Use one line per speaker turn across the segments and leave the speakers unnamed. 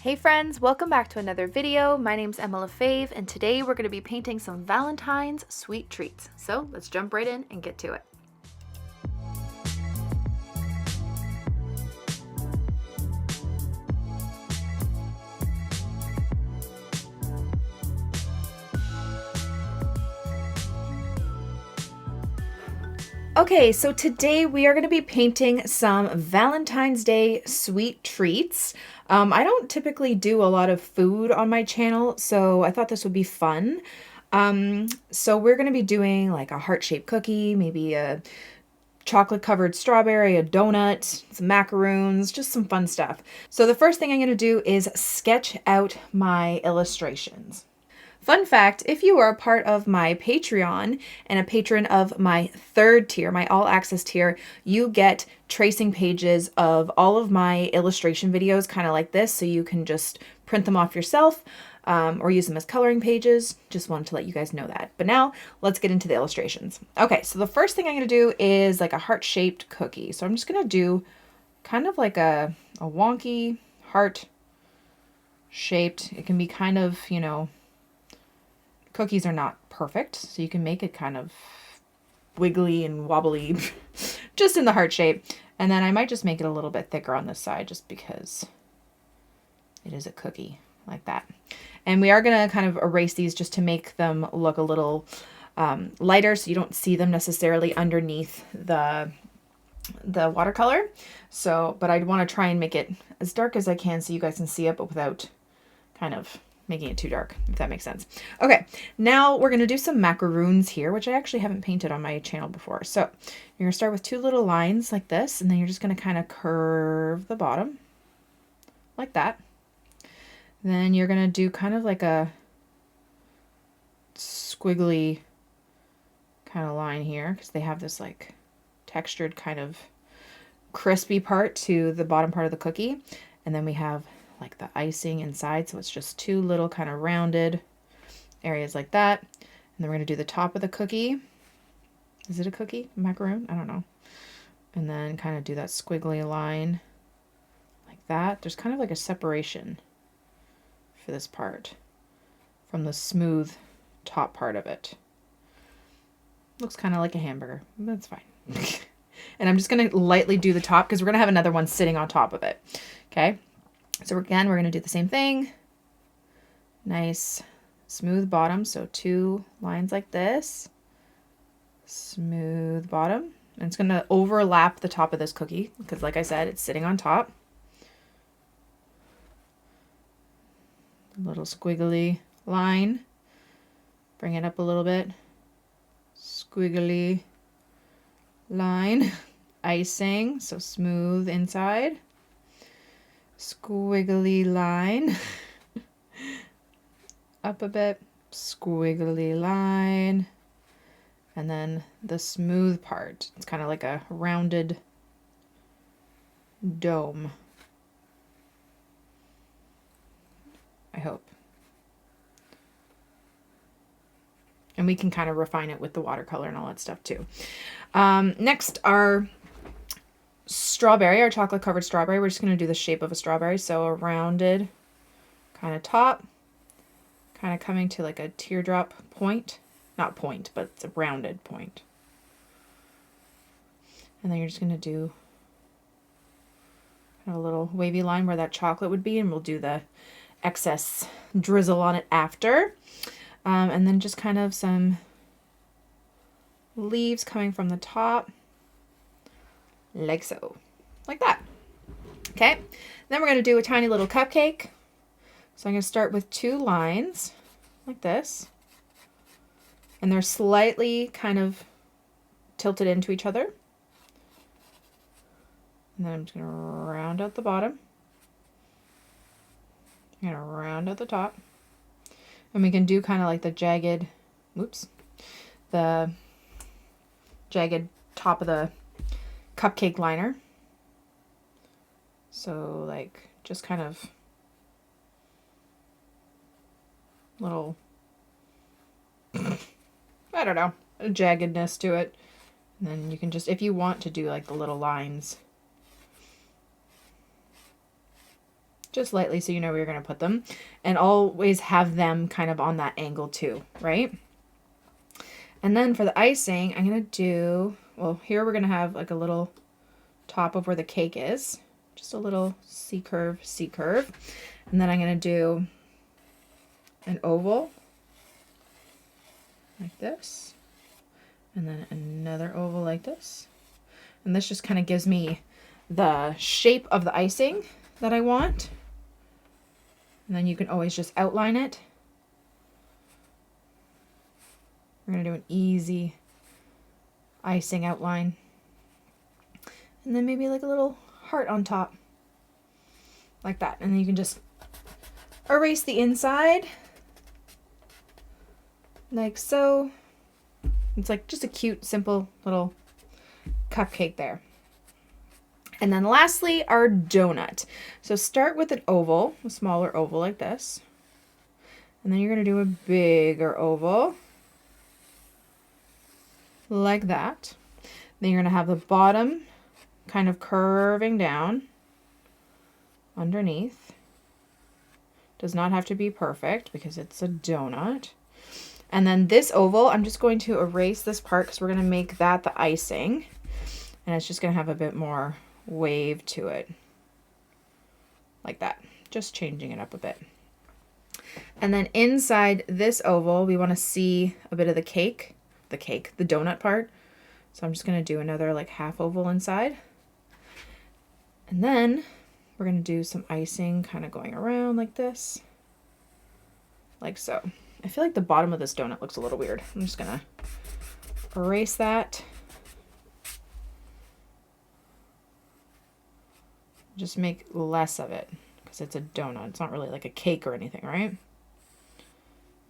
Hey friends, welcome back to another video. My name's Emma LaFave, and today we're going to be painting some Valentine's sweet treats. So let's jump right in and get to it. Okay, so today we are going to be painting some Valentine's Day sweet treats. I don't typically do a lot of food on my channel, so I thought this would be fun. So we're going to be doing like a heart-shaped cookie, maybe a chocolate-covered strawberry, a donut, some macaroons, just some fun stuff. So the first thing I'm going to do is sketch out my illustrations. Fun fact, if you are a part of my Patreon and a patron of my third tier, my all access tier, you get tracing pages of all of my illustration videos, kind of like this, so you can just print them off yourself or use them as coloring pages. Just wanted to let you guys know that. But now let's get into the illustrations. Okay, so the first thing I'm going to do is like a heart-shaped cookie. So I'm just going to do kind of like a wonky heart-shaped. It can be kind of, you know, cookies are not perfect, so you can make it kind of wiggly and wobbly just in the heart shape. And then I might just make it a little bit thicker on this side just because it is a cookie like that. And we are going to kind of erase these just to make them look a little lighter so you don't see them necessarily underneath the watercolor. So, but I want to try and make it as dark as I can so you guys can see it, but without kind of making it too dark, if that makes sense. Okay, now we're going to do some macaroons here, which I actually haven't painted on my channel before. So you're going to start with two little lines like this, and then you're just going to kind of curve the bottom like that. Then you're going to do kind of like a squiggly kind of line here, because they have this like textured kind of crispy part to the bottom part of the cookie. And then we have like the icing inside, so it's just two little kind of rounded areas like that. And then we're going to do the top of the cookie. Is it a cookie? Macaroon? I don't know. And then kind of do that squiggly line like that. There's kind of like a separation for this part from the smooth top part of it. Looks kind of like a hamburger. That's fine. And I'm just going to lightly do the top because we're going to have another one sitting on top of it. Okay. So again, we're going to do the same thing. Nice smooth bottom. So two lines like this. Smooth bottom. And it's going to overlap the top of this cookie because like I said, it's sitting on top. Little squiggly line. Bring it up a little bit. Squiggly line. Icing. So smooth inside. Squiggly line. Up a bit. Squiggly line. And then the smooth part. It's kind of like a rounded dome. I hope. And we can kind of refine it with the watercolor and all that stuff too. Next, our strawberry, our chocolate covered strawberry. We're just going to do the shape of a strawberry. So a rounded kind of top, kind of coming to like a teardrop point. Not point, but it's a rounded point. And then you're just going to do a little wavy line where that chocolate would be, and we'll do the excess drizzle on it after. And then just kind of some leaves coming from the top. Like so. Like that. Okay. Then we're going to do a tiny little cupcake. So I'm going to start with two lines like this. And they're slightly kind of tilted into each other. And then I'm just going to round out the bottom. I'm going to round out the top. And we can do kind of like the jagged, the jagged top of the cupcake liner. So like just kind of little, I don't know, a jaggedness to it. And then you can just, if you want to do like the little lines just lightly so you know where you're going to put them. And always have them kind of on that angle too, right? And then for the icing, I'm going to do, well, here we're going to have like a little top of where the cake is. Just a little C curve, C curve. And then I'm going to do an oval like this. And then another oval like this. And this just kind of gives me the shape of the icing that I want. And then you can always just outline it. We're going to do an easy icing outline. And then maybe like a little heart on top. Like that. And then you can just erase the inside. Like so. It's like just a cute, simple little cupcake there. And then lastly, our donut. So start with an oval, a smaller oval like this. And then you're going to do a bigger oval. Like that. Then you're going to have the bottom kind of curving down underneath. Does not have to be perfect because it's a donut. And then this oval, I'm just going to erase this part because we're going to make that the icing. And it's just going to have a bit more wave to it. Like that. Just changing it up a bit. And then inside this oval, we want to see a bit of the donut part. So I'm just going to do another like half oval inside. And then we're going to do some icing kind of going around like this. Like so. I feel like the bottom of this donut looks a little weird. I'm just going to erase that. Just make less of it because it's a donut. It's not really like a cake or anything, right?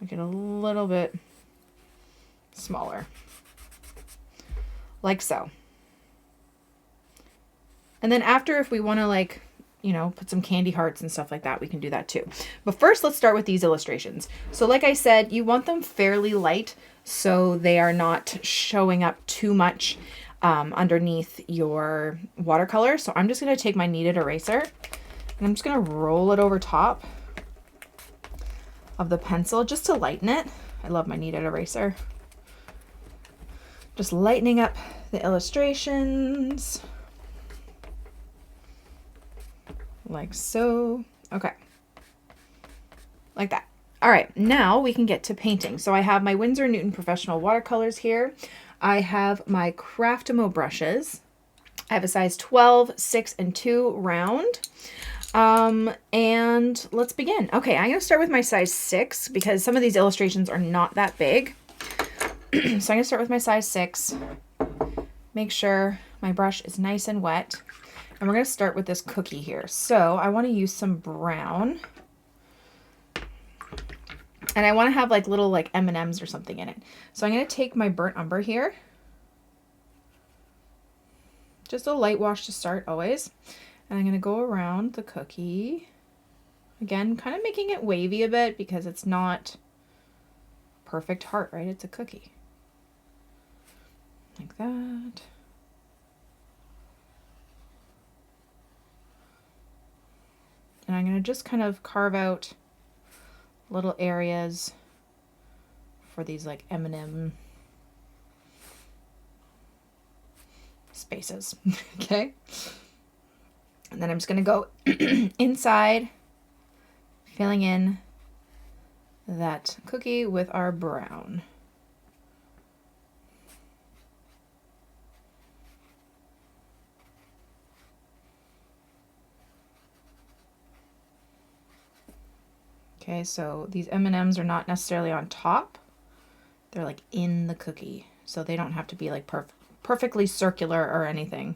Make it a little bit smaller. Like so. And then after, if we want to like, you know, put some candy hearts and stuff like that, we can do that too. But first, let's start with these illustrations. So like I said, you want them fairly light so they are not showing up too much underneath your watercolor. So I'm just going to take my kneaded eraser and I'm just going to roll it over top of the pencil just to lighten it. I love my kneaded eraser. Just lightening up the illustrations. Like so. Okay. Like that. All right, now we can get to painting. So I have my Winsor Newton Professional Watercolors here. I have my Craftimo brushes. I have a size 12, 6, and 2 round. And let's begin. Okay, I'm going to start with my size 6 because some of these illustrations are not that big. So I'm going to start with my size 6. Make sure my brush is nice and wet. And we're going to start with this cookie here. So I want to use some brown. And I want to have like little like M&Ms or something in it. So I'm going to take my burnt umber here. Just a light wash to start always. And I'm going to go around the cookie. Again, kind of making it wavy a bit because it's not a perfect heart, right? It's a cookie. Like that. And I'm going to just kind of carve out little areas for these like M&M spaces. Okay. And then I'm just going to go inside, filling in that cookie with our brown. Okay, so these M&Ms are not necessarily on top. They're like in the cookie. So they don't have to be like perfectly circular or anything.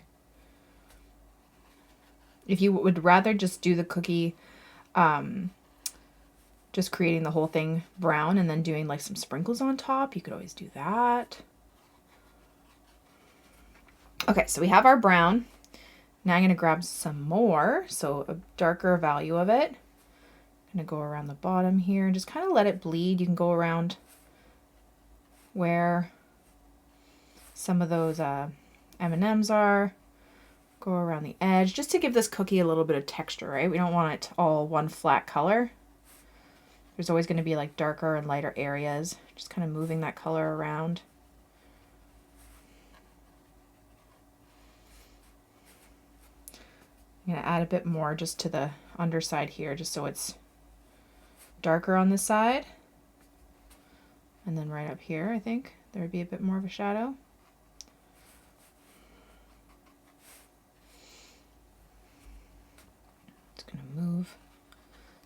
If you would rather just do the cookie, just creating the whole thing brown and then doing like some sprinkles on top, you could always do that. Okay, so we have our brown. Now I'm going to grab some more, so a darker value of it. I'm going to go around the bottom here and just kind of let it bleed. You can go around where some of those M&Ms are. go around the edge just to give this cookie a little bit of texture, right? We don't want it all one flat color. There's always going to be like darker and lighter areas. Just kind of moving that color around. I'm going to add a bit more just to the underside here, just so it's darker on this side. And then right up here, I think there would be a bit more of a shadow. Just going to move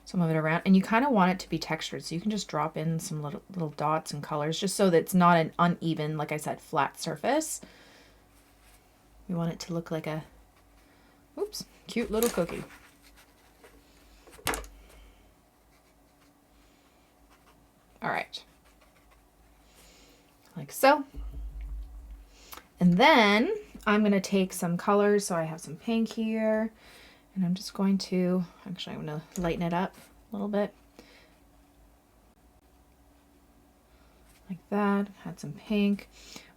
some of it around, and you kind of want it to be textured, so you can just drop in some little dots and colors just so that it's not an uneven, like I said, flat surface. We want it to look like a, oops, cute little cookie. All right, like so. And then I'm going to take some colors. So I have some pink here, and I'm just going to, actually I'm going to lighten it up a little bit. Like that. Add some pink.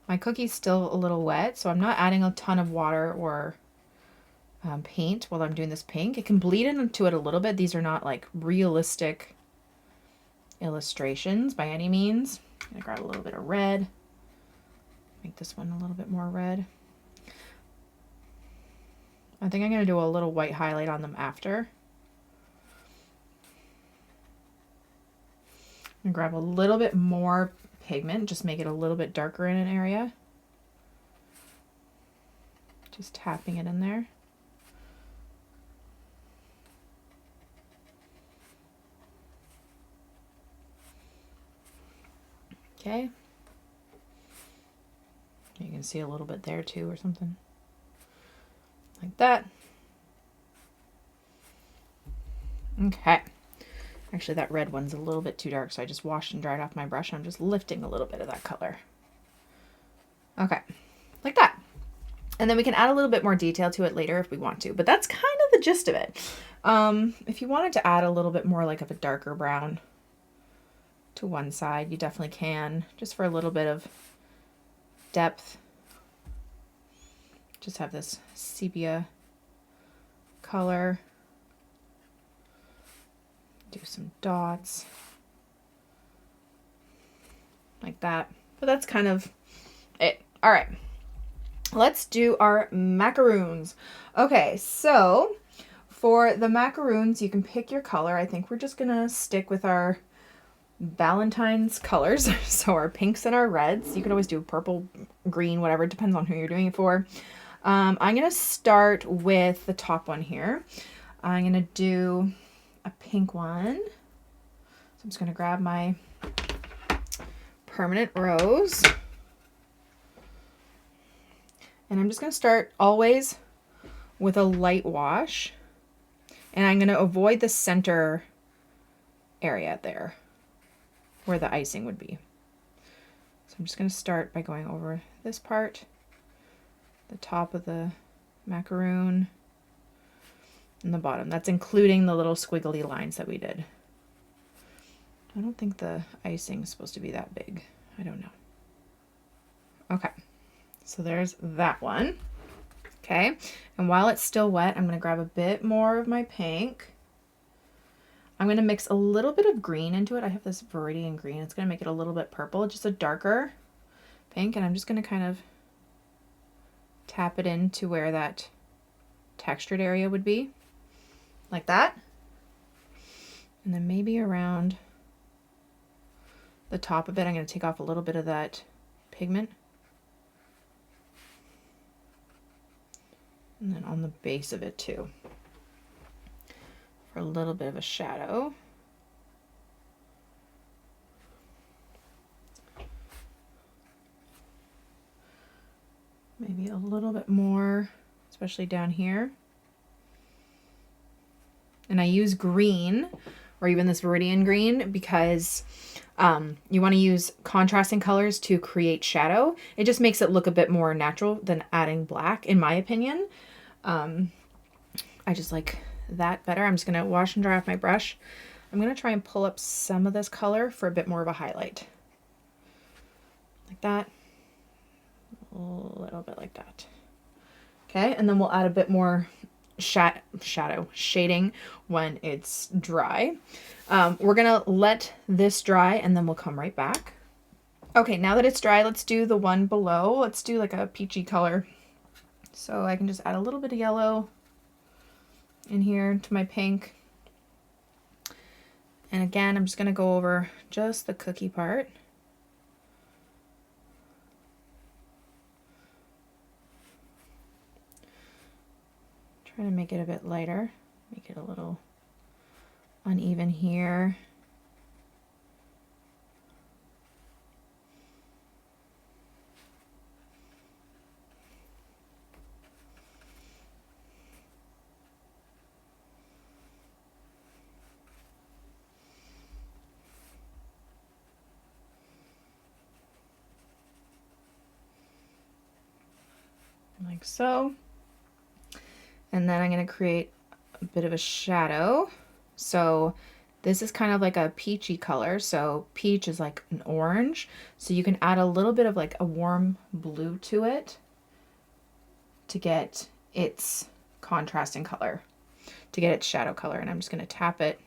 My cookie's still a little wet, so I'm not adding a ton of water or paint while I'm doing this pink. It can bleed into it a little bit. These are not like realistic illustrations by any means. I'm going to grab a little bit of red. Make this one a little bit more red. I think I'm going to do a little white highlight on them after. And grab a little bit more pigment, just make it a little bit darker in an area. Just tapping it in there. Okay. You can see a little bit there too or something. Like that. Okay. Actually, that red one's a little bit too dark, so I just washed and dried off my brush. I'm just lifting a little bit of that color. Okay, like that. And then we can add a little bit more detail to it later if we want to, but that's kind of the gist of it. If you wanted to add a little bit more like of a darker brown to one side, you definitely can, just for a little bit of depth. Just have this sepia color. Do some dots like that, but that's kind of it. All right, let's do our macaroons. Okay, so for the macaroons, you can pick your color. I think we're just gonna stick with our Valentine's colors, so our pinks and our reds. You can always do purple, green, whatever, it depends on who you're doing it for. I'm gonna start with the top one here. I'm gonna do a pink one. So I'm just going to grab my permanent rose. And I'm just going to start always with a light wash. And I'm going to avoid the center area there where the icing would be. So I'm just going to start by going over this part, the top of the macaroon, and the bottom. That's including the little squiggly lines that we did. I don't think the icing is supposed to be that big. I don't know. Okay, so there's that one. Okay, and while it's still wet, I'm going to grab a bit more of my pink. I'm going to mix a little bit of green into it. I have this Viridian green. It's going to make it a little bit purple, just a darker pink, and I'm just going to kind of tap it into where that textured area would be. Like that. And then maybe around the top of it, I'm going to take off a little bit of that pigment. And then on the base of it too, for a little bit of a shadow. Maybe a little bit more, especially down here. And I use green, or even this Viridian green, because you want to use contrasting colors to create shadow. It just makes it look a bit more natural than adding black, in my opinion. I just like that better. I'm just going to wash and dry off my brush. I'm going to try and pull up some of this color for a bit more of a highlight. Like that. A little bit like that. Okay, and then we'll add a bit more shadow shading when it's dry. We're gonna let this dry and then we'll come right back. Okay, now that it's dry, let's do the one below. Let's do like a peachy color. So I can just add a little bit of yellow in here to my pink. And again, I'm just gonna go over just the cookie part. Try to make it a bit lighter, make it a little uneven here. Like so. And then I'm going to create a bit of a shadow. So this is kind of like a peachy color. So peach is like an orange. So you can add a little bit of like a warm blue to it to get its contrasting color, to get its shadow color. And I'm just going to tap it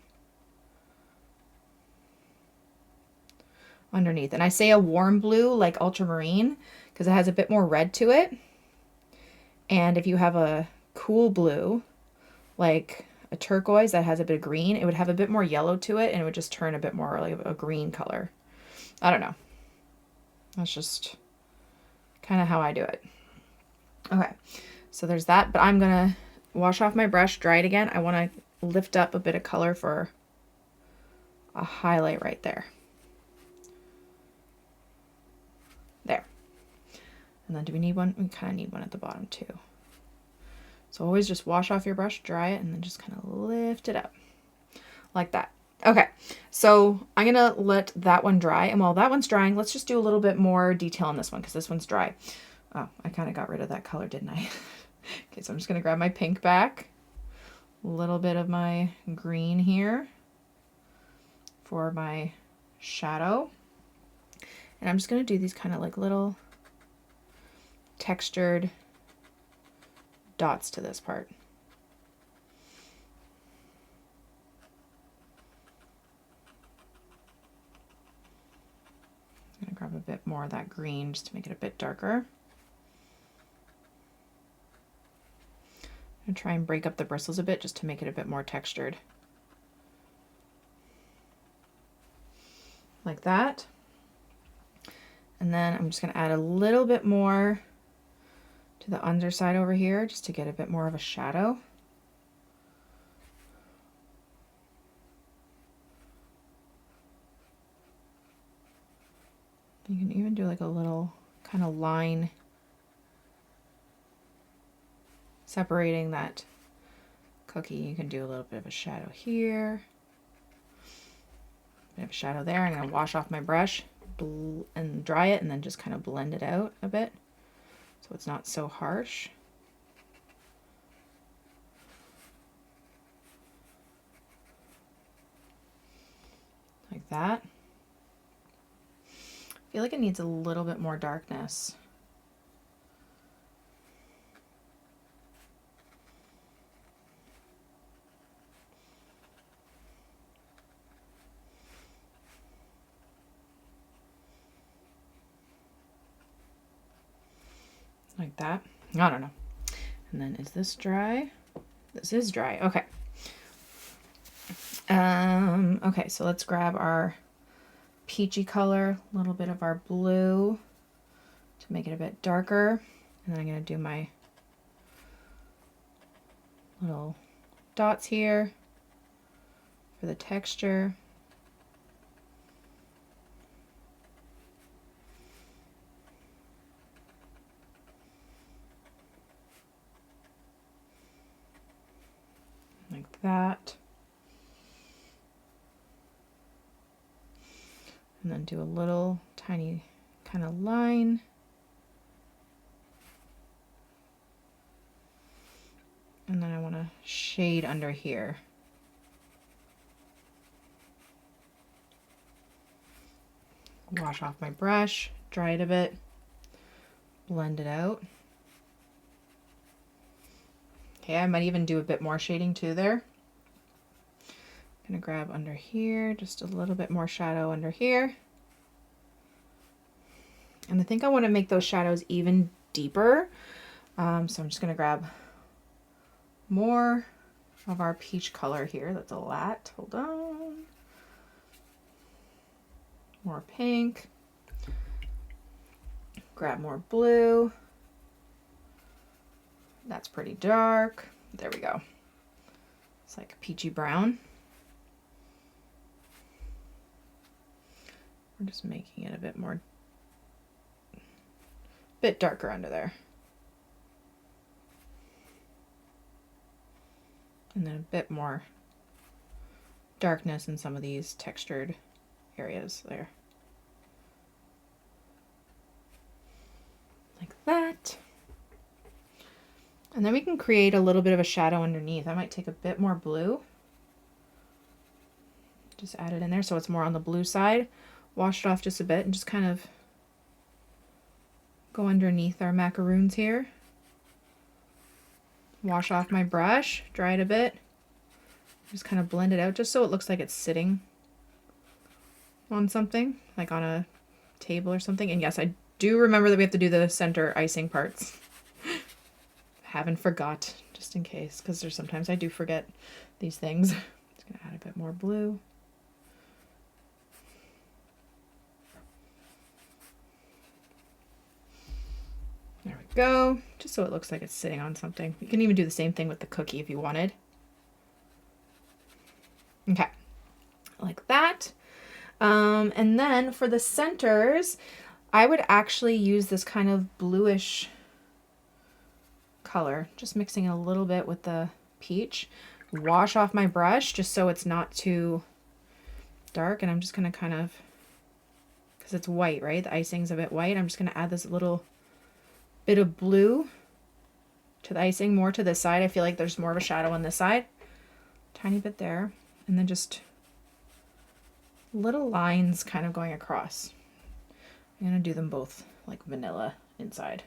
underneath. And I say a warm blue like ultramarine because it has a bit more red to it. And if you have a cool blue, like a turquoise that has a bit of green, it would have a bit more yellow to it and it would just turn a bit more like a green color. I don't know. That's just kind of how I do it. Okay, so there's that, but I'm gonna wash off my brush, dry it again. I want to lift up a bit of color for a highlight right there. There. And then do we need one? We kind of need one at the bottom too. So always just wash off your brush, dry it, and then just kind of lift it up like that. Okay, so I'm gonna let that one dry, and while that one's drying, let's just do a little bit more detail on this one because this one's dry. Oh, I kind of got rid of that color, didn't I? Okay, so I'm just gonna grab my pink back, a little bit of my green here for my shadow, and I'm just gonna do these kind of like little textured dots to this part. I'm gonna grab a bit more of that green just to make it a bit darker. I'm gonna try and break up the bristles a bit just to make it a bit more textured. Like that. And then I'm just gonna add a little bit more to the underside over here just to get a bit more of a shadow. You can even do like a little kind of line separating that cookie. You can do a little bit of a shadow here, a bit of a shadow there. I'm going to wash off my brush and dry it and then just kind of blend it out a bit so it's not so harsh. Like that. I feel like it needs a little bit more darkness. Like that. I don't know. And then is this dry? This is dry. Okay. Okay, so let's grab our peachy color, a little bit of our blue to make it a bit darker. And then I'm going to do my little dots here for the texture. Like that. And then do a little tiny kind of line. And then I want to shade under here. Wash off my brush, dry it a bit, blend it out. Okay, I might even do a bit more shading too there. I'm gonna grab under here, just a little bit more shadow under here. And I think I want to make those shadows even deeper. So I'm just gonna grab more of our peach color here. That's a lot. Hold on. More pink. Grab more blue. That's pretty dark. There we go. It's like peachy brown. We're just making it a bit darker under there. And then a bit more darkness in some of these textured areas there. Like that. And then we can create a little bit of a shadow underneath. I might take a bit more blue. Just add it in there so it's more on the blue side. Wash it off just a bit and just kind of go underneath our macaroons here. Wash off my brush, dry it a bit. Just kind of blend it out just so it looks like it's sitting on something, like on a table or something. And yes, I do remember that we have to do the center icing parts. Haven't forgot, just in case, because there's sometimes I do forget these things. Just gonna add a bit more blue. There we go, just so it looks like it's sitting on something. You can even do the same thing with the cookie if you wanted. Okay, like that. And then for the centers, I would actually use this kind of bluish color, just mixing a little bit with the peach. Wash off my brush just so it's not too dark, and I'm just gonna kind of, because it's white, right? The icing's a bit white. I'm just gonna add this little bit of blue to the icing, more to this side. I feel like there's more of a shadow on this side. Tiny bit there, and then just little lines kind of going across. I'm gonna do them both like vanilla inside.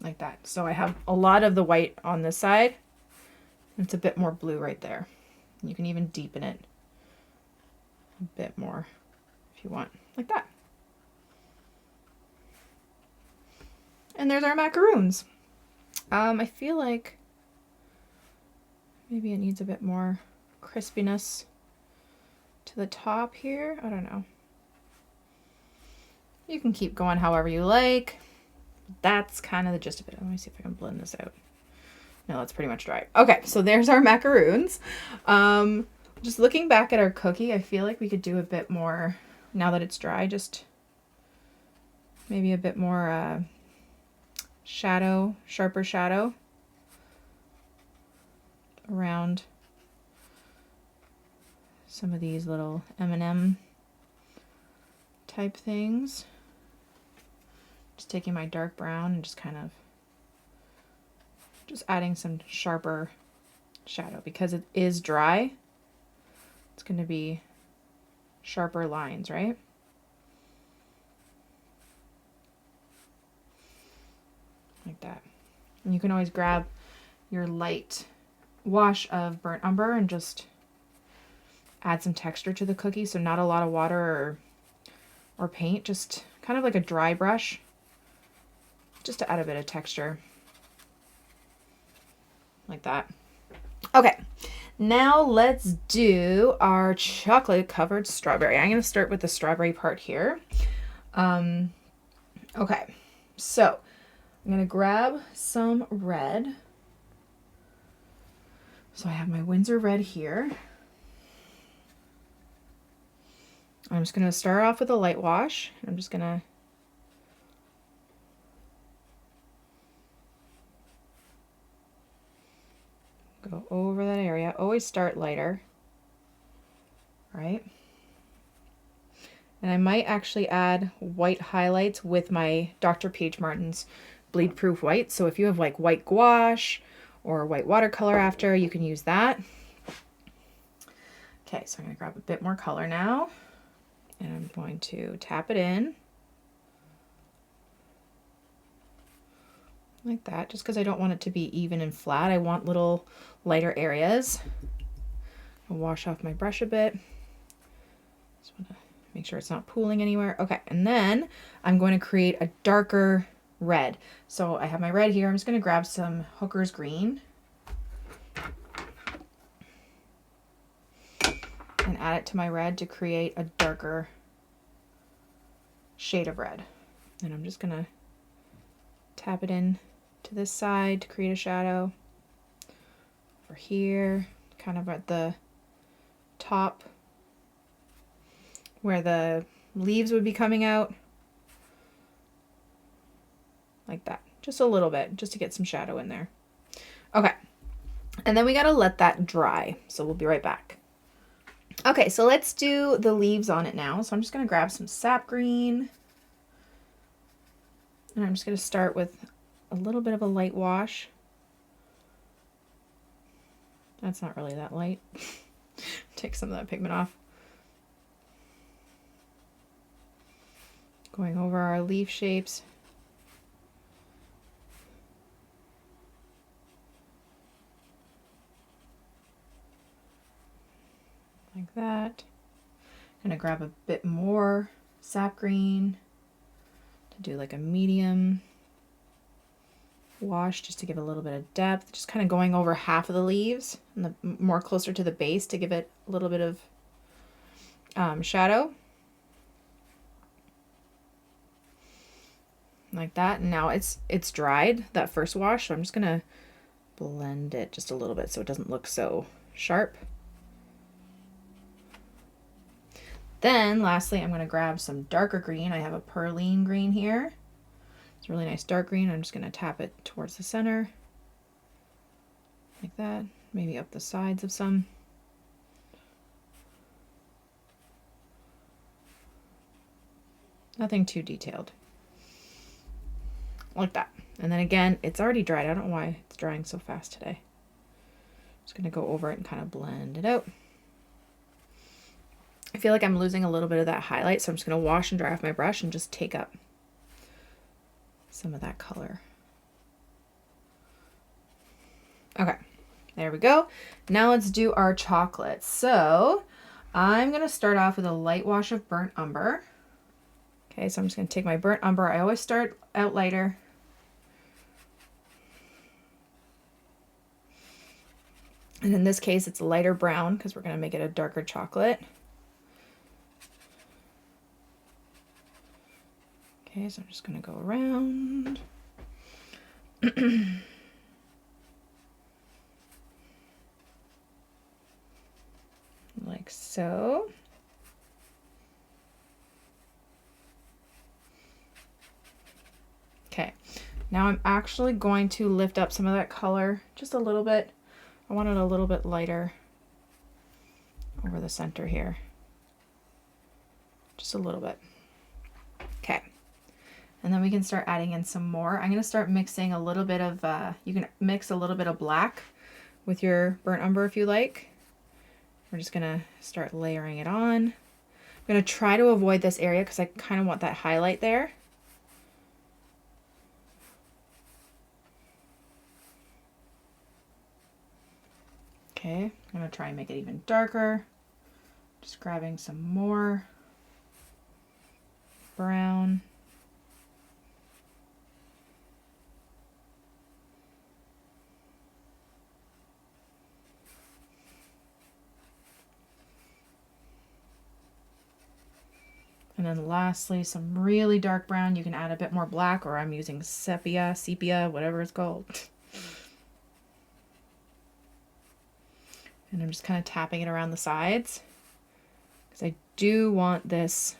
Like that. So I have a lot of the white on this side. It's a bit more blue right there. You can even deepen it a bit more if you want, like that. And there's our macaroons. I feel like maybe it needs a bit more crispiness to the top here. I don't know. You can keep going however you like. That's kind of the gist of it. Let me see if I can blend this out. No, that's pretty much dry. Okay, so there's our macaroons. Just looking back at our cookie, I feel like we could do a bit more, now that it's dry, just maybe a bit more shadow, sharper shadow around some of these little M&M type things. Just taking my dark brown and just kind of just adding some sharper shadow, because it is dry. It's going to be sharper lines, right? Like that. And you can always grab your light wash of burnt umber and just add some texture to the cookie. So not a lot of water or paint, just kind of like a dry brush, just to add a bit of texture. Like that. Okay, now let's do our chocolate covered strawberry. I'm going to start with the strawberry part here. Okay, so I'm going to grab some red. So I have my Winsor red here. I'm just going to start off with a light wash. I'm just going to go over that area. Always start lighter, right? And I might actually add white highlights with my Dr. P.H. Martin's bleed proof white. So if you have like white gouache or white watercolor after, you can use that. Okay, so I'm gonna grab a bit more color now. And I'm going to tap it in like that, just because I don't want it to be even and flat. I want little lighter areas. I'll wash off my brush a bit. Just want to make sure it's not pooling anywhere. Okay, and then I'm going to create a darker red. So I have my red here. I'm just going to grab some Hooker's green and add it to my red to create a darker shade of red. And I'm just going to tap it in to this side to create a shadow. Over here, kind of at the top where the leaves would be coming out. Like that. Just a little bit, just to get some shadow in there. Okay. And then we got to let that dry. So we'll be right back. Okay, so let's do the leaves on it now. So I'm just going to grab some sap green. And I'm just going to start with a little bit of a light wash. That's not really that light. Take some of that pigment off. Going over our leaf shapes. Like that. I'm gonna grab a bit more sap green to do like a medium wash just to give a little bit of depth, just kind of going over half of the leaves and the more closer to the base to give it a little bit of shadow. Like that. And now it's dried, that first wash, so I'm just gonna blend it just a little bit so it doesn't look so sharp. Then lastly, I'm going to grab some darker green. I have a perylene green here. It's a really nice dark green. I'm just going to tap it towards the center. Like that. Maybe up the sides of some. Nothing too detailed. Like that. And then again, it's already dried. I don't know why it's drying so fast today. Just going to go over it and kind of blend it out. I feel like I'm losing a little bit of that highlight, so I'm just going to wash and dry off my brush and just take up some of that color. Okay, there we go. Now let's do our chocolate. So I'm going to start off with a light wash of burnt umber. Okay, so I'm just going to take my burnt umber. I always start out lighter. And in this case, it's a lighter brown because we're going to make it a darker chocolate. Okay, so I'm just going to go around. Like so. Okay, now I'm actually going to lift up some of that color just a little bit. I want it a little bit lighter over the center here. Just a little bit. Okay. And then we can start adding in some more. I'm going to start mixing a little bit of, you can mix a little bit of black with your burnt umber if you like. We're just going to start layering it on. I'm going to try to avoid this area because I kind of want that highlight there. Okay, I'm going to try and make it even darker. Just grabbing some more brown. And then lastly, some really dark brown. You can add a bit more black, or I'm using sepia, whatever it's called. And I'm just kind of tapping it around the sides because I do want this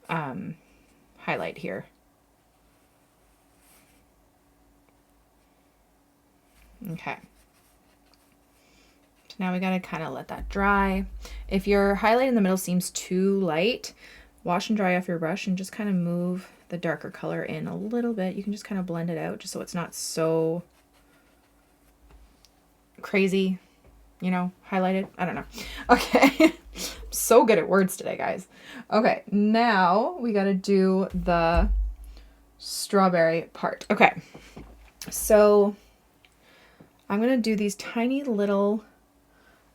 highlight here. Okay. So now we gotta kind of let that dry. If your highlight in the middle seems too light, wash and dry off your brush and just kind of move the darker color in a little bit. You can just kind of blend it out just so it's not so crazy. you know, highlighted. I don't know. Okay. So good at words today, guys. Okay, now we got to do the strawberry part. Okay, so I'm going to do these tiny little,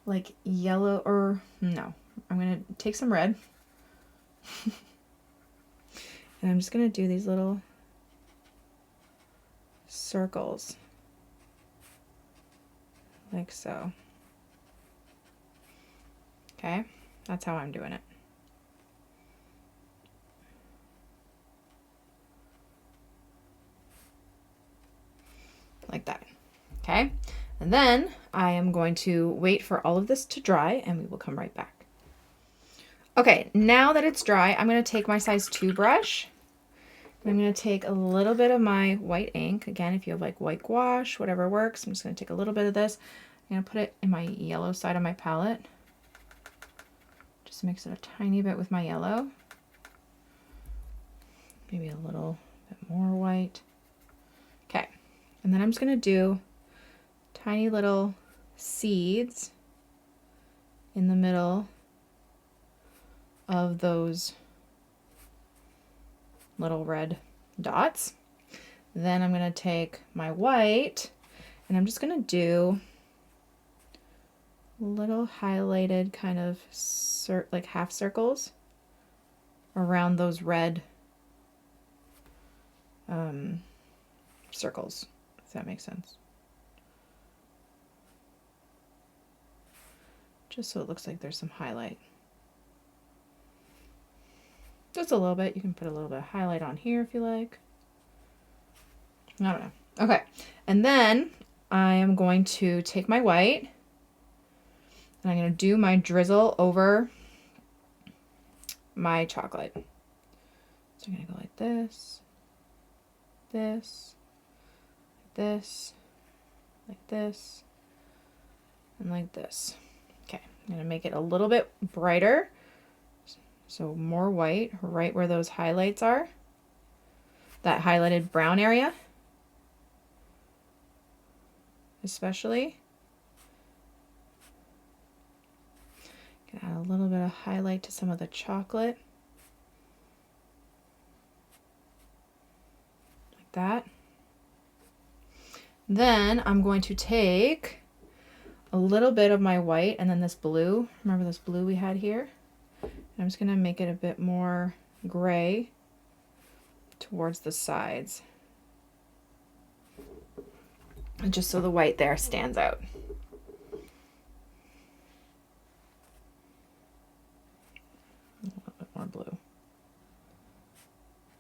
like yellow, or no, I'm going to take some red. And I'm just going to do these little circles. Like so. Okay, that's how I'm doing it. Like that. Okay, and then I am going to wait for all of this to dry and we will come right back. Okay, now that it's dry, I'm going to take my size 2 brush. I'm going to take a little bit of my white ink. Again, if you have like white gouache, whatever works, I'm just going to take a little bit of this. I'm going to put it in my yellow side of my palette. Just mix it a tiny bit with my yellow. Maybe a little bit more white. Okay, and then I'm just going to do tiny little seeds in the middle of those little red dots. Then I'm going to take my white and I'm just going to do little highlighted kind of like half circles around those red circles, if that makes sense. Just so it looks like there's some highlight. Just a little bit. You can put a little bit of highlight on here if you like. I don't know. Okay. And then I am going to take my white and I'm going to do my drizzle over my chocolate. So I'm going to go like this, this, like this, and like this. Okay. I'm going to make it a little bit brighter. So more white right where those highlights are. That highlighted brown area. Especially. Can add a little bit of highlight to some of the chocolate. Like that. Then I'm going to take a little bit of my white and then this blue. Remember this blue we had here? I'm just going to make it a bit more gray towards the sides. And just so the white there stands out. A little bit more blue.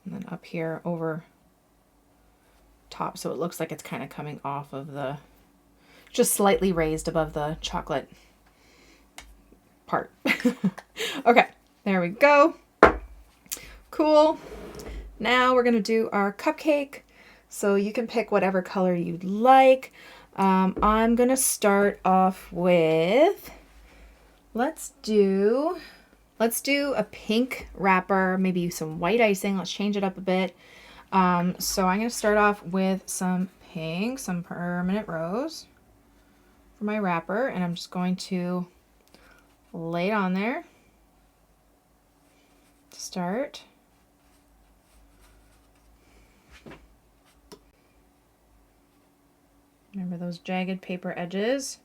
And then up here over top so it looks like it's kind of coming off of the, just slightly raised above the chocolate part. Okay. There we go. Cool. Now we're going to do our cupcake. So you can pick whatever color you'd like. I'm going to start off with, let's do a pink wrapper, maybe some white icing. Let's change it up a bit. So I'm going to start off with some pink, some permanent rose for my wrapper. And I'm just going to lay it on there. Start. Remember those jagged paper edges.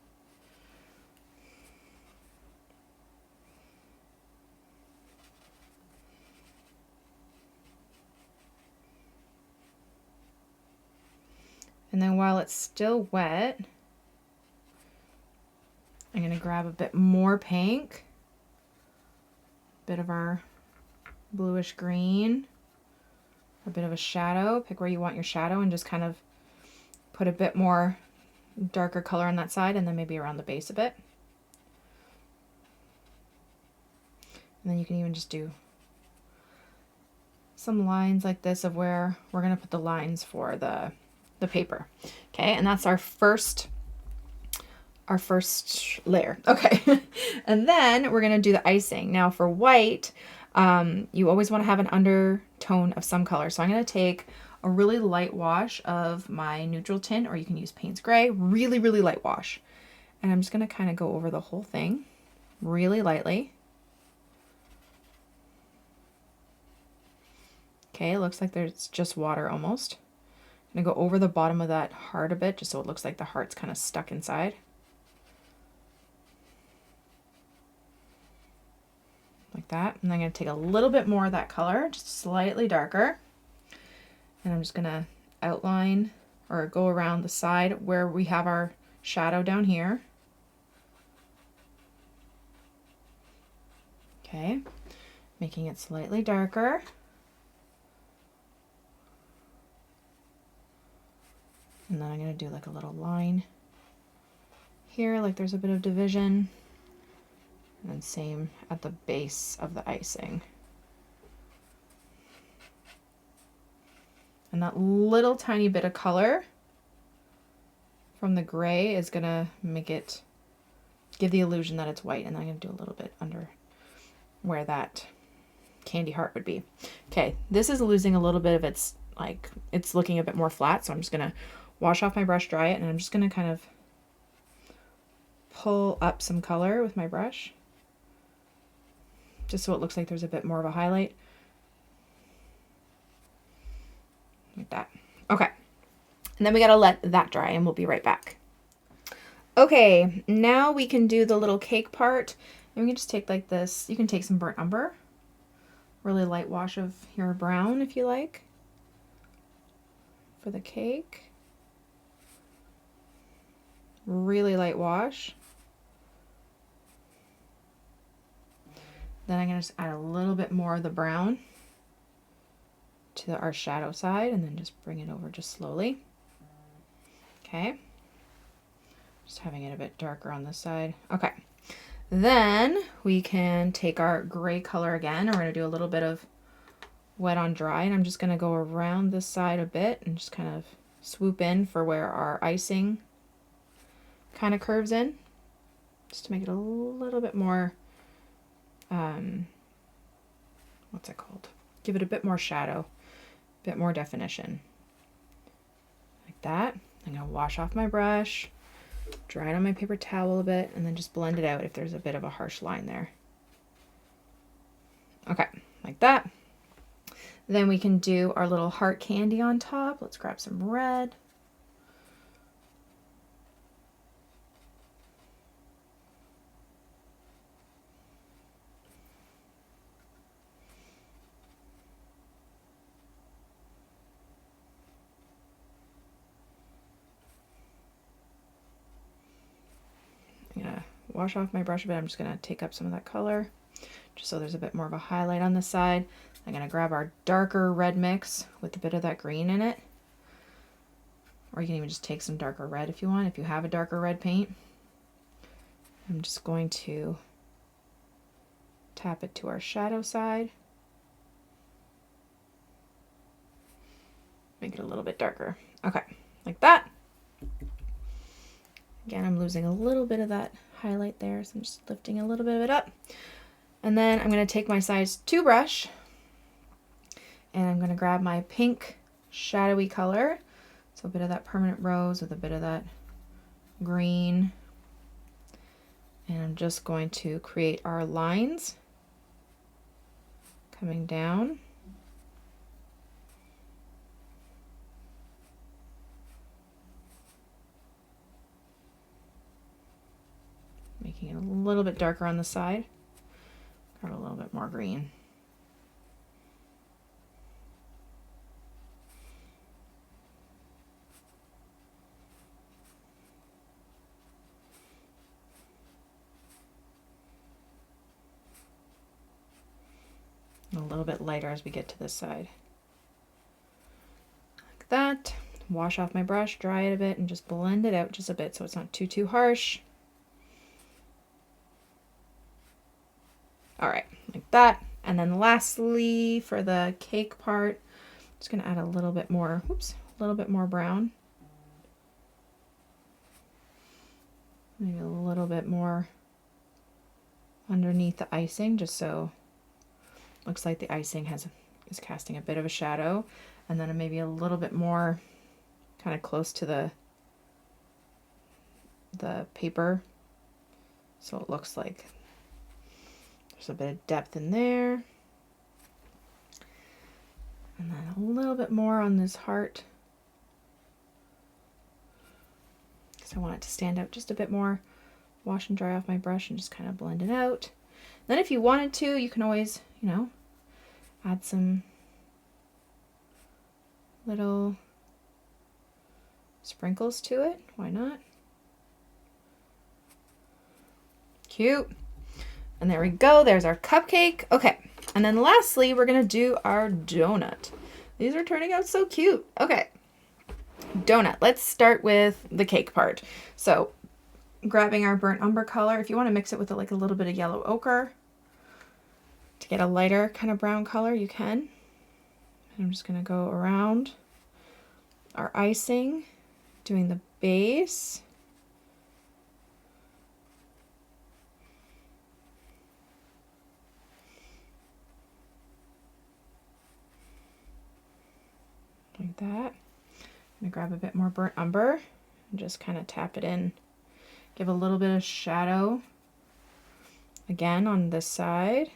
And then while it's still wet, I'm going to grab a bit more pink, a bit of our bluish green, a bit of a shadow. Pick where you want your shadow and just kind of put a bit more darker color on that side and then maybe around the base a bit. And then you can even just do some lines like this of where we're going to put the lines for the paper. Okay, and that's our first layer. Okay. And then we're going to do the icing. Now for white, you always want to have an undertone of some color. So I'm going to take a really light wash of my neutral tint, or you can use Paynes Gray, really, really light wash. And I'm just going to kind of go over the whole thing really lightly. Okay, it looks like there's just water almost. I'm going to go over the bottom of that heart a bit, just so it looks like the heart's kind of stuck inside. Like that. And I'm going to take a little bit more of that color, just slightly darker. And I'm just going to outline or go around the side where we have our shadow down here. Okay, making it slightly darker. And then I'm going to do like a little line here, like there's a bit of division. And then same at the base of the icing. And that little tiny bit of color from the gray is going to make it give the illusion that it's white. And then I'm going to do a little bit under where that candy heart would be. Okay, this is losing a little bit of its, like, it's looking a bit more flat, so I'm just gonna wash off my brush, dry it, and I'm just gonna kind of pull up some color with my brush, just so it looks like there's a bit more of a highlight. Like that. Okay, and then we gotta let that dry, and we'll be right back. Okay, now we can do the little cake part. And we can just take like this, you can take some burnt umber, really light wash of your brown if you like, for the cake. Really light wash. Then I'm going to just add a little bit more of the brown to our shadow side and then just bring it over just slowly. Okay. Just having it a bit darker on this side. Okay. Then we can take our gray color again, and we're going to do a little bit of wet on dry, and I'm just going to go around this side a bit and just kind of swoop in for where our icing kind of curves in, just to make it a little bit more, what's it called? Give it a bit more shadow, a bit more definition. Like that. I'm going to wash off my brush, dry it on my paper towel a bit, and then just blend it out if there's a bit of a harsh line there. Okay, like that. Then we can do our little heart candy on top. Let's grab some red. I'm gonna wash off my brush a bit. I'm just gonna take up some of that color, just so there's a bit more of a highlight on the side. I'm gonna grab our darker red mix with a bit of that green in it. Or you can even just take some darker red if you want, if you have a darker red paint. I'm just going to tap it to our shadow side. Make it a little bit darker. Okay, like that. Again, I'm losing a little bit of that highlight there, so I'm just lifting a little bit of it up. And then I'm going to take my size 2 brush, and I'm going to grab my pink shadowy color. So a bit of that permanent rose with a bit of that green. And I'm just going to create our lines coming down. Making it a little bit darker on the side. Grab a little bit more green. A little bit lighter as we get to this side. Like that. Wash off my brush, dry it a bit, and just blend it out just a bit so it's not too harsh. All right, like that. And then lastly, for the cake part, I'm just gonna add a little bit more, a little bit more brown. Maybe a little bit more underneath the icing, just so it looks like the icing is casting a bit of a shadow. And then maybe a little bit more kind of close to the paper So it looks like there's a bit of depth in there. And then a little bit more on this heart. Because I want it to stand out just a bit more. Wash and dry off my brush and just kind of blend it out. Then if you wanted to, you can always, you know, add some little sprinkles to it. Why not? Cute. And there we go. There's our cupcake. Okay. And then lastly, we're going to do our donut. These are turning out so cute. Okay. Donut. Let's start with the cake part. So grabbing our burnt umber color. If you want to mix it with like a little bit of yellow ochre to get a lighter kind of brown color, you can. And I'm just going to go around our icing, doing the base. Like that. I'm going to grab a bit more burnt umber and just kind of tap it in. Give a little bit of shadow again on this side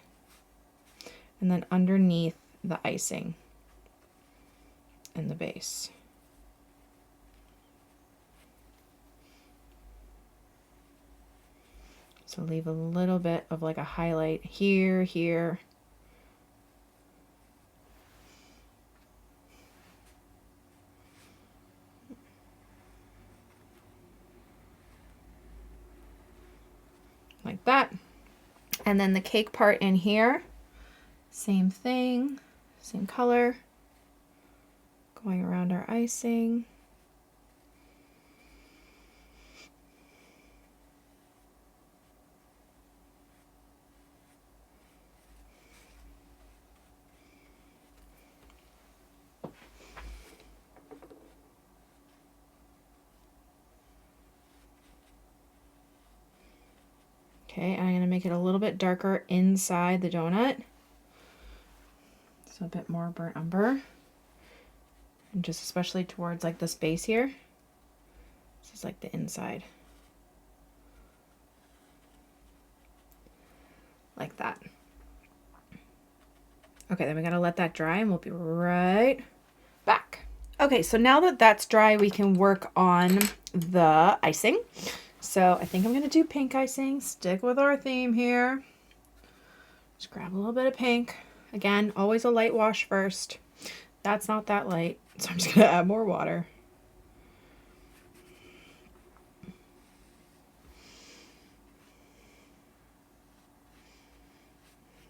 and then underneath the icing and the base. So leave a little bit of like a highlight here, here. Like that. And then the cake part in here, same thing, same color, going around our icing. Okay, I'm going to make it a little bit darker inside the donut. So a bit more burnt umber. And just especially towards like this base here. This is like the inside. Like that. Okay, then we got to let that dry and we'll be right back. Okay, so now that that's dry, we can work on the icing. So I think I'm going to do pink icing. Stick with our theme here. Just grab a little bit of pink. Again, always a light wash first. That's not that light, so I'm just going to add more water.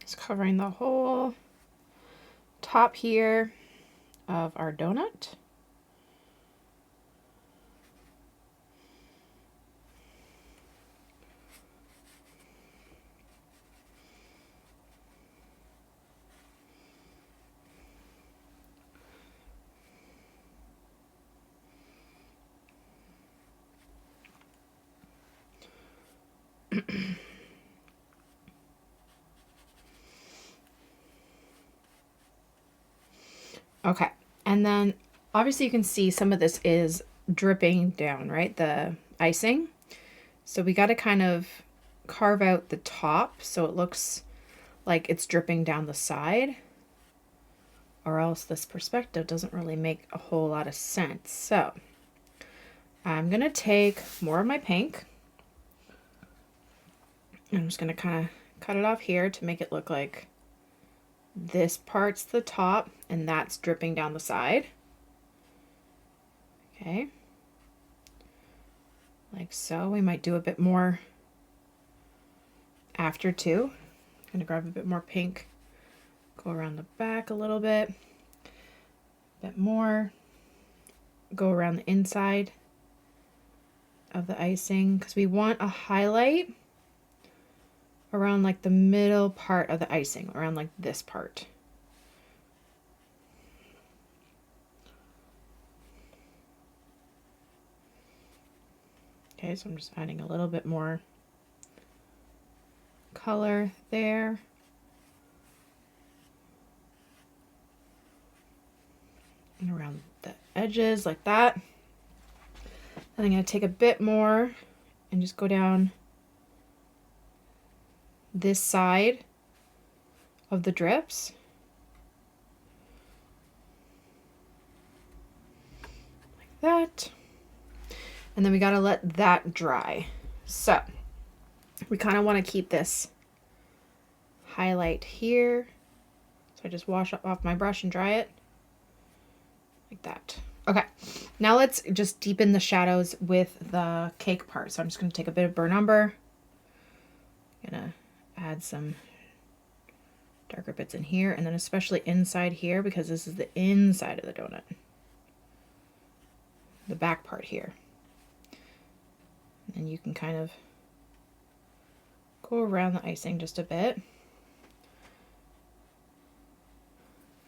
Just covering the whole top here of our donut. Okay, and then obviously you can see some of this is dripping down, right? The icing. So we got to kind of carve out the top so it looks like it's dripping down the side, or else this perspective doesn't really make a whole lot of sense. So I'm going to take more of my pink. I'm just going to kind of cut it off here to make it look like this part's the top and that's dripping down the side. Okay. Like so. We might do a bit more after too. I'm going to grab a bit more pink, go around the back a little bit more, go around the inside of the icing because we want a highlight around like the middle part of the icing, around like this part. Okay, so I'm just adding a little bit more color there. And around the edges like that. Then I'm going to take a bit more and just go down this side of the drips. Like that. And then we got to let that dry. So we kind of want to keep this highlight here. So I just wash off my brush and dry it like that. Okay, now let's just deepen the shadows with the cake part. So I'm just going to take a bit of burnt umber. I'm going to add some darker bits in here, and then especially inside here, because this is the inside of the donut. The back part here. And you can kind of go around the icing just a bit.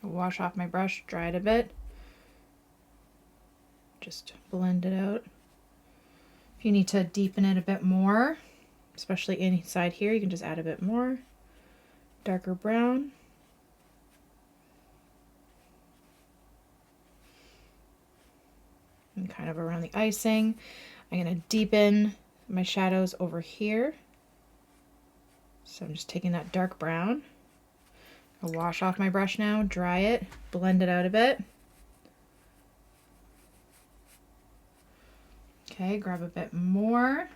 Wash off my brush, dry it a bit. Just blend it out. If you need to deepen it a bit more, especially inside here, you can just add a bit more darker brown. And kind of around the icing. I'm going to deepen my shadows over here. So I'm just taking that dark brown. I'll wash off my brush now, dry it, blend it out a bit. Okay, grab a bit more.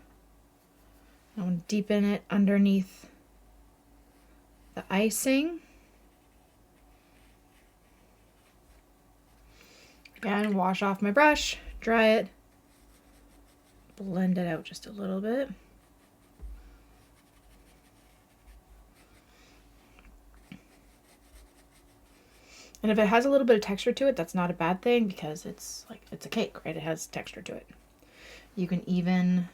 I want to deepen it underneath the icing. Again, wash off my brush, dry it, blend it out just a little bit. And if it has a little bit of texture to it, that's not a bad thing, because it's a cake, right? It has texture to it. You can even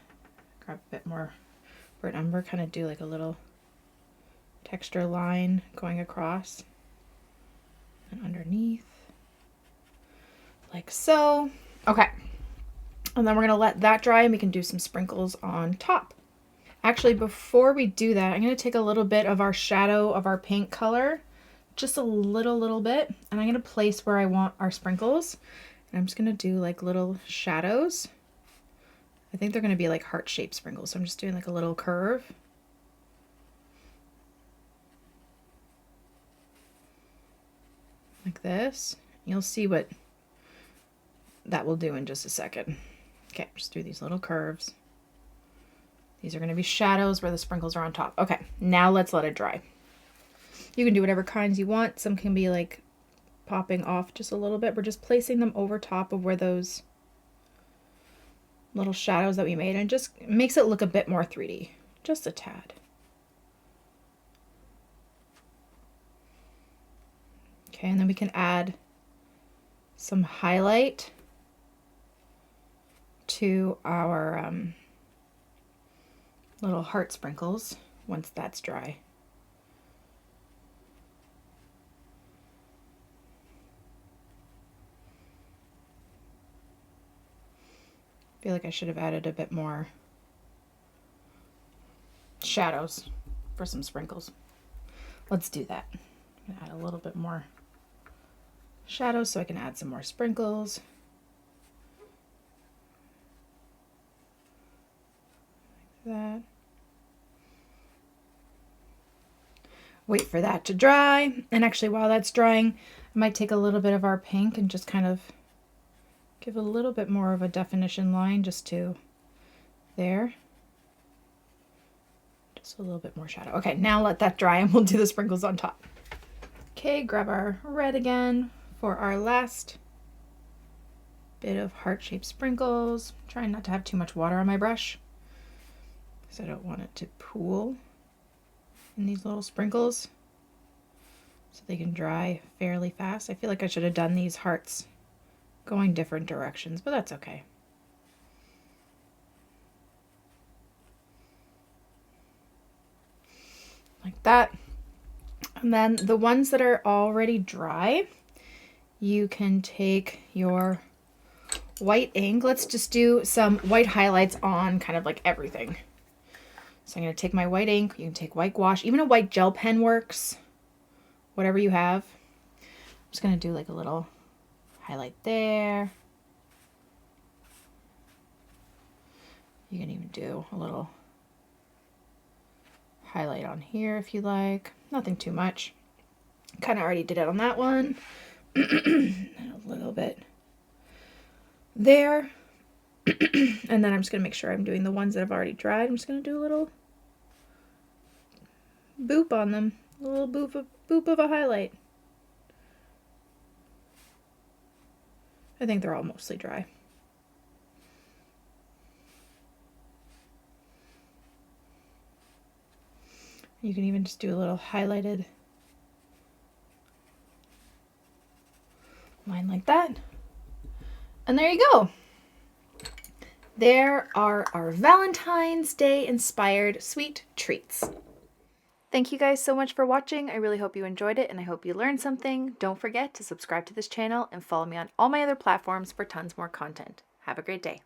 grab a bit more burnt umber, kind of do like a little texture line going across and underneath, like so. Okay, and then we're gonna let that dry, and we can do some sprinkles on top. Actually, before we do that, I'm gonna take a little bit of our shadow of our paint color, just a little bit, and I'm gonna place where I want our sprinkles, and I'm just gonna do like little shadows. I think they're going to be like heart-shaped sprinkles, so I'm just doing like a little curve. Like this. You'll see what that will do in just a second. Okay, just do these little curves. These are going to be shadows where the sprinkles are on top. Okay, now let's let it dry. You can do whatever kinds you want. Some can be like popping off just a little bit. We're just placing them over top of where those little shadows that we made, and just makes it look a bit more 3D, just a tad. Okay, and then we can add some highlight to our little heart sprinkles once that's dry. I feel like I should have added a bit more shadows for some sprinkles. Let's do that. I'm gonna add a little bit more shadows so I can add some more sprinkles. Like that. Wait for that to dry. And actually, while that's drying, I might take a little bit of our pink and just kind of give a little bit more of a definition line just to there. Just a little bit more shadow. Okay, now let that dry and we'll do the sprinkles on top. Okay, grab our red again for our last bit of heart-shaped sprinkles. Trying not to have too much water on my brush because I don't want it to pool in these little sprinkles so they can dry fairly fast. I feel like I should have done these hearts going different directions, but that's okay. Like that. And then the ones that are already dry, you can take your white ink. Let's just do some white highlights on kind of like everything. So I'm going to take my white ink. You can take white gouache. Even a white gel pen works. Whatever you have. I'm just going to do like a little highlight there. You can even do a little highlight on here if you like. Nothing too much. Kind of already did it on that one. And a little bit there. And then I'm just going to make sure I'm doing the ones that have already dried. I'm just going to do a little boop on them. A little boop of a highlight. I think they're all mostly dry. You can even just do a little highlighted line like that. And there you go. There are our Valentine's Day inspired sweet treats. Thank you guys so much for watching. I really hope you enjoyed it and I hope you learned something. Don't forget to subscribe to this channel and follow me on all my other platforms for tons more content. Have a great day.